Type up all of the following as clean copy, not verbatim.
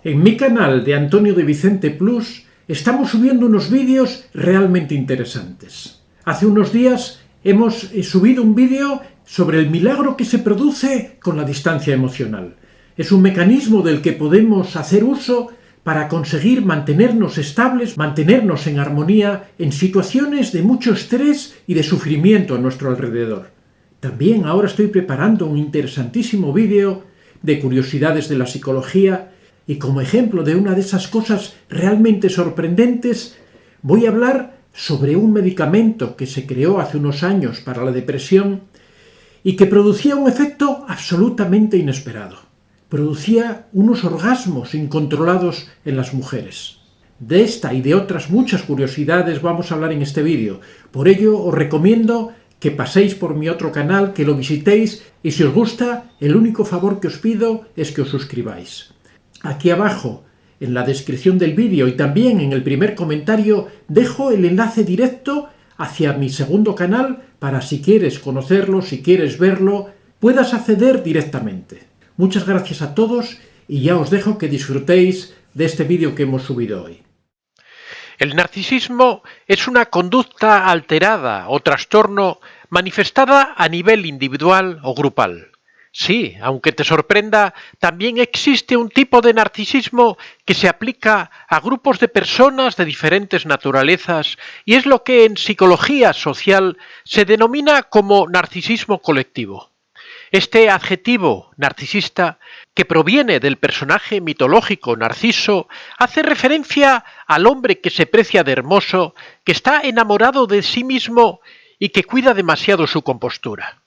En mi canal de Antonio de Vicente Plus estamos subiendo unos vídeos realmente interesantes. Hace unos días hemos subido un vídeo sobre el milagro que se produce con la distancia emocional. Es un mecanismo del que podemos hacer uso para conseguir mantenernos estables, mantenernos en armonía en situaciones de mucho estrés y de sufrimiento a nuestro alrededor. También ahora estoy preparando un interesantísimo vídeo de curiosidades de la psicología y como ejemplo de una de esas cosas realmente sorprendentes voy a hablar sobre un medicamento que se creó hace unos años para la depresión y que producía un efecto absolutamente inesperado. Producía unos orgasmos incontrolados en las mujeres. De esta y de otras muchas curiosidades vamos a hablar en este vídeo. Por ello os recomiendo que paséis por mi otro canal, que lo visitéis y si os gusta, el único favor que os pido es que os suscribáis. Aquí abajo, en la descripción del vídeo y también en el primer comentario, dejo el enlace directo hacia mi segundo canal para si quieres conocerlo, si quieres verlo, puedas acceder directamente. Muchas gracias a todos y ya os dejo que disfrutéis de este vídeo que hemos subido hoy. El narcisismo es una conducta alterada o trastorno manifestada a nivel individual o grupal. Sí, aunque te sorprenda, también existe un tipo de narcisismo que se aplica a grupos de personas de diferentes naturalezas y es lo que en psicología social se denomina como narcisismo colectivo. Este adjetivo narcisista, que proviene del personaje mitológico Narciso, hace referencia al hombre que se precia de hermoso, que está enamorado de sí mismo y que cuida demasiado su compostura.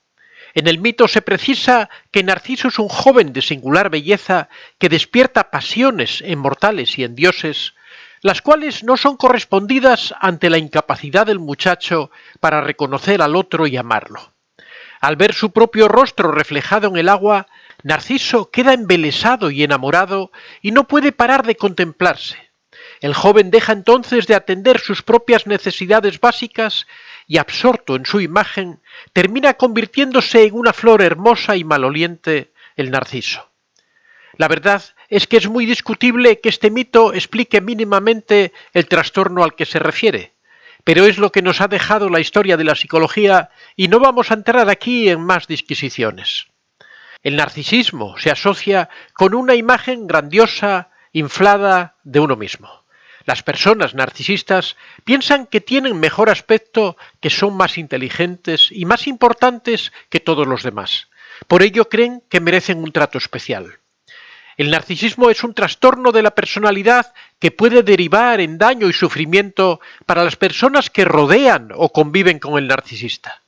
En el mito se precisa que Narciso es un joven de singular belleza que despierta pasiones en mortales y en dioses, las cuales no son correspondidas ante la incapacidad del muchacho para reconocer al otro y amarlo. Al ver su propio rostro reflejado en el agua, Narciso queda embelesado y enamorado y no puede parar de contemplarse. El joven deja entonces de atender sus propias necesidades básicas y, absorto en su imagen, termina convirtiéndose en una flor hermosa y maloliente, el narciso. La verdad es que es muy discutible que este mito explique mínimamente el trastorno al que se refiere, pero es lo que nos ha dejado la historia de la psicología y no vamos a entrar aquí en más disquisiciones. El narcisismo se asocia con una imagen grandiosa, inflada de uno mismo. Las personas narcisistas piensan que tienen mejor aspecto, que son más inteligentes y más importantes que todos los demás. Por ello creen que merecen un trato especial. El narcisismo es un trastorno de la personalidad que puede derivar en daño y sufrimiento para las personas que rodean o conviven con el narcisista.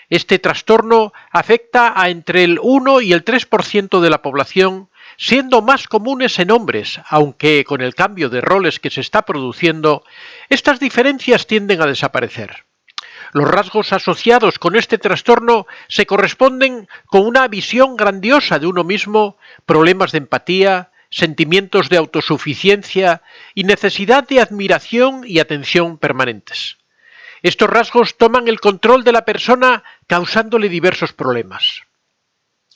Este trastorno afecta a entre el 1 y el 3% de la población, siendo más comunes en hombres, aunque con el cambio de roles que se está produciendo, estas diferencias tienden a desaparecer. Los rasgos asociados con este trastorno se corresponden con una visión grandiosa de uno mismo, problemas de empatía, sentimientos de autosuficiencia y necesidad de admiración y atención permanentes. Estos rasgos toman el control de la persona causándole diversos problemas.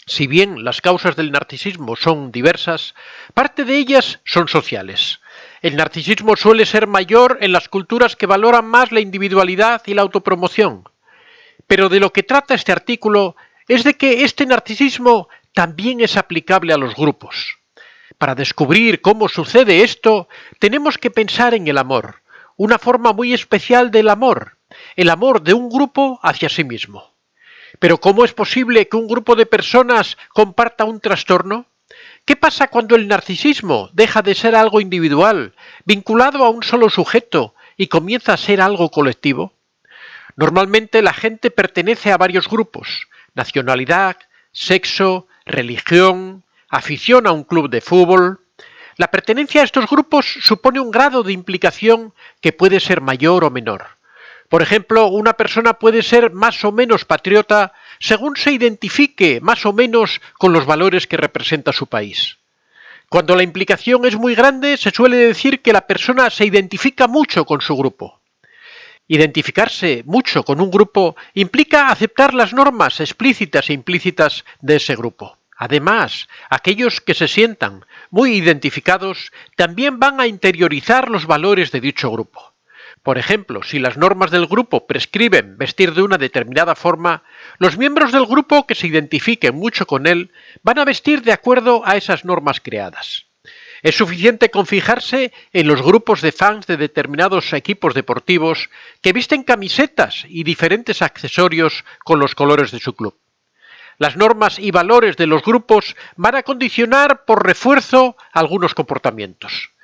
Si bien las causas del narcisismo son diversas, parte de ellas son sociales. El narcisismo suele ser mayor en las culturas que valoran más la individualidad y la autopromoción. Pero de lo que trata este artículo es de que este narcisismo también es aplicable a los grupos. Para descubrir cómo sucede esto, tenemos que pensar en el amor, una forma muy especial del amor, el amor de un grupo hacia sí mismo. Pero ¿cómo es posible que un grupo de personas comparta un trastorno? ¿Qué pasa cuando el narcisismo deja de ser algo individual, vinculado a un solo sujeto, y comienza a ser algo colectivo? Normalmente la gente pertenece a varios grupos: nacionalidad, sexo, religión, afición a un club de fútbol. La pertenencia a estos grupos supone un grado de implicación que puede ser mayor o menor. Por ejemplo, una persona puede ser más o menos patriota según se identifique más o menos con los valores que representa su país. Cuando la implicación es muy grande, se suele decir que la persona se identifica mucho con su grupo. Identificarse mucho con un grupo implica aceptar las normas explícitas e implícitas de ese grupo. Además, aquellos que se sientan muy identificados también van a interiorizar los valores de dicho grupo. Por ejemplo, si las normas del grupo prescriben vestir de una determinada forma, los miembros del grupo que se identifiquen mucho con él van a vestir de acuerdo a esas normas creadas. Es suficiente con fijarse en los grupos de fans de determinados equipos deportivos que visten camisetas y diferentes accesorios con los colores de su club. Las normas y valores de los grupos van a condicionar por refuerzo algunos comportamientos.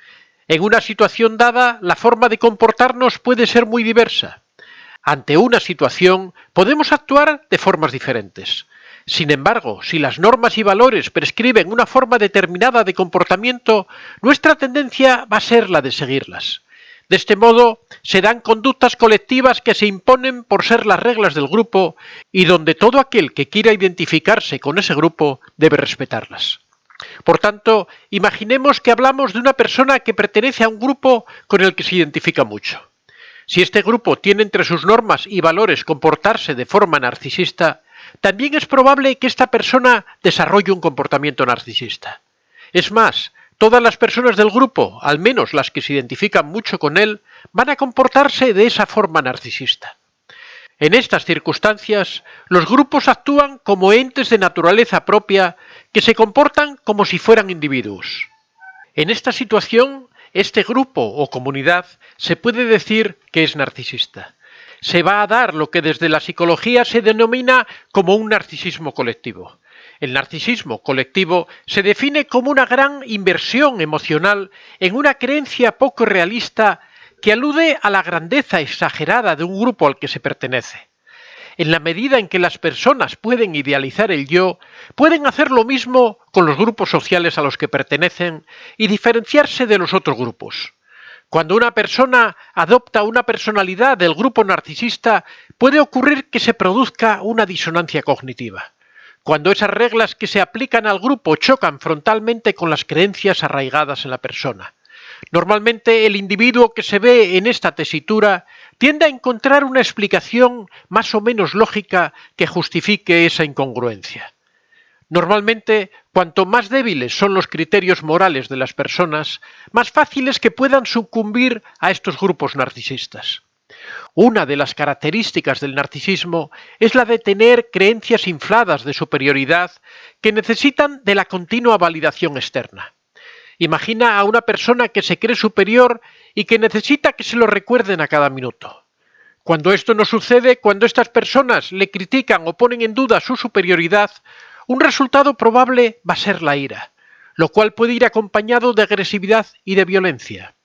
En una situación dada, la forma de comportarnos puede ser muy diversa. Ante una situación, podemos actuar de formas diferentes. Sin embargo, si las normas y valores prescriben una forma determinada de comportamiento, nuestra tendencia va a ser la de seguirlas. De este modo, se dan conductas colectivas que se imponen por ser las reglas del grupo y donde todo aquel que quiera identificarse con ese grupo debe respetarlas. Por tanto, imaginemos que hablamos de una persona que pertenece a un grupo con el que se identifica mucho. Si este grupo tiene entre sus normas y valores comportarse de forma narcisista, también es probable que esta persona desarrolle un comportamiento narcisista. Es más, todas las personas del grupo, al menos las que se identifican mucho con él, van a comportarse de esa forma narcisista. En estas circunstancias, los grupos actúan como entes de naturaleza propia que se comportan como si fueran individuos. En esta situación, este grupo o comunidad se puede decir que es narcisista. Se va a dar lo que desde la psicología se denomina como un narcisismo colectivo. El narcisismo colectivo se define como una gran inversión emocional en una creencia poco realista que alude a la grandeza exagerada de un grupo al que se pertenece. En la medida en que las personas pueden idealizar el yo, pueden hacer lo mismo con los grupos sociales a los que pertenecen y diferenciarse de los otros grupos. Cuando una persona adopta una personalidad del grupo narcisista, puede ocurrir que se produzca una disonancia cognitiva. Cuando esas reglas que se aplican al grupo chocan frontalmente con las creencias arraigadas en la persona. Normalmente el individuo que se ve en esta tesitura tiende a encontrar una explicación más o menos lógica que justifique esa incongruencia. Normalmente, cuanto más débiles son los criterios morales de las personas, más fácil es que puedan sucumbir a estos grupos narcisistas. Una de las características del narcisismo es la de tener creencias infladas de superioridad que necesitan de la continua validación externa. Imagina a una persona que se cree superior y que necesita que se lo recuerden a cada minuto. Cuando esto no sucede, cuando estas personas le critican o ponen en duda su superioridad, un resultado probable va a ser la ira, lo cual puede ir acompañado de agresividad y de violencia.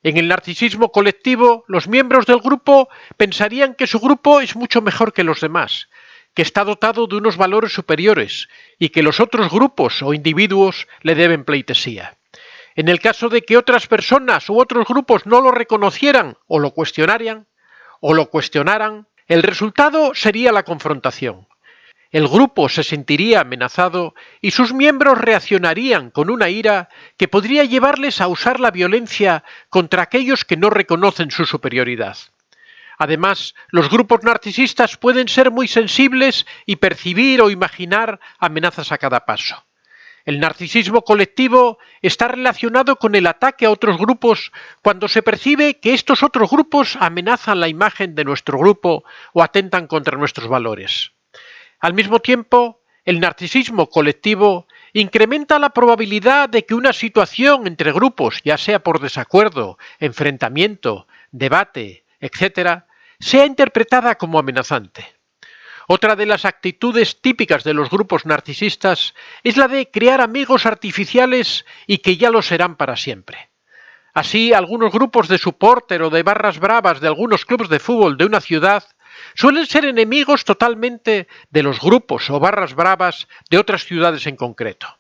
En el narcisismo colectivo, los miembros del grupo pensarían que su grupo es mucho mejor que los demás, que está dotado de unos valores superiores y que los otros grupos o individuos le deben pleitesía. En el caso de que otras personas u otros grupos no lo reconocieran o lo cuestionaran, el resultado sería la confrontación. El grupo se sentiría amenazado y sus miembros reaccionarían con una ira que podría llevarles a usar la violencia contra aquellos que no reconocen su superioridad. Además, los grupos narcisistas pueden ser muy sensibles y percibir o imaginar amenazas a cada paso. El narcisismo colectivo está relacionado con el ataque a otros grupos cuando se percibe que estos otros grupos amenazan la imagen de nuestro grupo o atentan contra nuestros valores. Al mismo tiempo, el narcisismo colectivo incrementa la probabilidad de que una situación entre grupos, ya sea por desacuerdo, enfrentamiento, debate, etc., sea interpretada como amenazante. Otra de las actitudes típicas de los grupos narcisistas es la de crear amigos artificiales y que ya lo serán para siempre. Así, algunos grupos de supporter o de barras bravas de algunos clubes de fútbol de una ciudad suelen ser enemigos totalmente de los grupos o barras bravas de otras ciudades en concreto.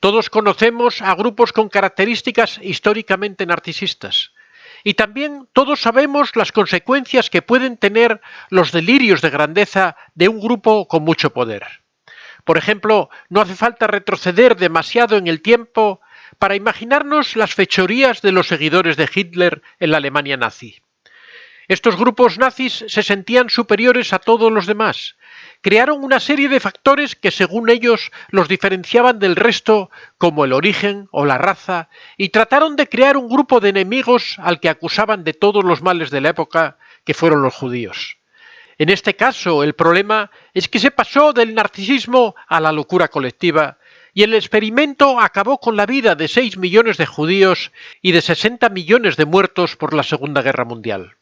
Todos conocemos a grupos con características históricamente narcisistas. Y también todos sabemos las consecuencias que pueden tener los delirios de grandeza de un grupo con mucho poder. Por ejemplo, no hace falta retroceder demasiado en el tiempo para imaginarnos las fechorías de los seguidores de Hitler en la Alemania nazi. Estos grupos nazis se sentían superiores a todos los demás, crearon una serie de factores que según ellos los diferenciaban del resto, como el origen o la raza, y trataron de crear un grupo de enemigos al que acusaban de todos los males de la época, que fueron los judíos. En este caso, el problema es que se pasó del narcisismo a la locura colectiva, y el experimento acabó con la vida de 6 millones de judíos y de 60 millones de muertos por la Segunda Guerra Mundial.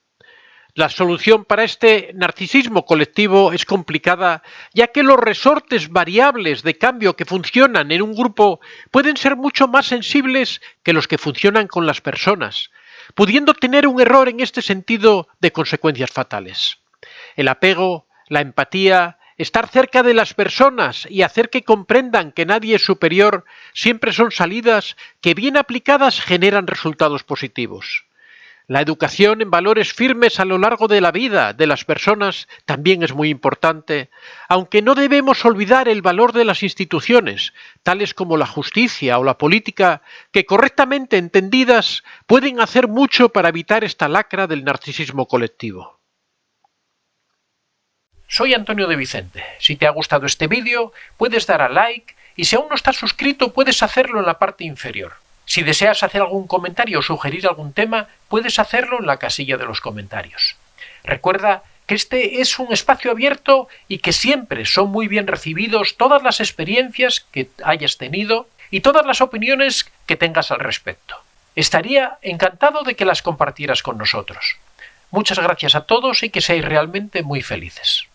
La solución para este narcisismo colectivo es complicada, ya que los resortes variables de cambio que funcionan en un grupo pueden ser mucho más sensibles que los que funcionan con las personas, pudiendo tener un error en este sentido de consecuencias fatales. El apego, la empatía, estar cerca de las personas y hacer que comprendan que nadie es superior siempre son salidas que bien aplicadas generan resultados positivos. La educación en valores firmes a lo largo de la vida de las personas también es muy importante, aunque no debemos olvidar el valor de las instituciones, tales como la justicia o la política, que correctamente entendidas pueden hacer mucho para evitar esta lacra del narcisismo colectivo. Soy Antonio de Vicente. Si te ha gustado este vídeo, puedes dar a like y si aún no estás suscrito, puedes hacerlo en la parte inferior. Si deseas hacer algún comentario o sugerir algún tema, puedes hacerlo en la casilla de los comentarios. Recuerda que este es un espacio abierto y que siempre son muy bien recibidos todas las experiencias que hayas tenido y todas las opiniones que tengas al respecto. Estaría encantado de que las compartieras con nosotros. Muchas gracias a todos y que seáis realmente muy felices.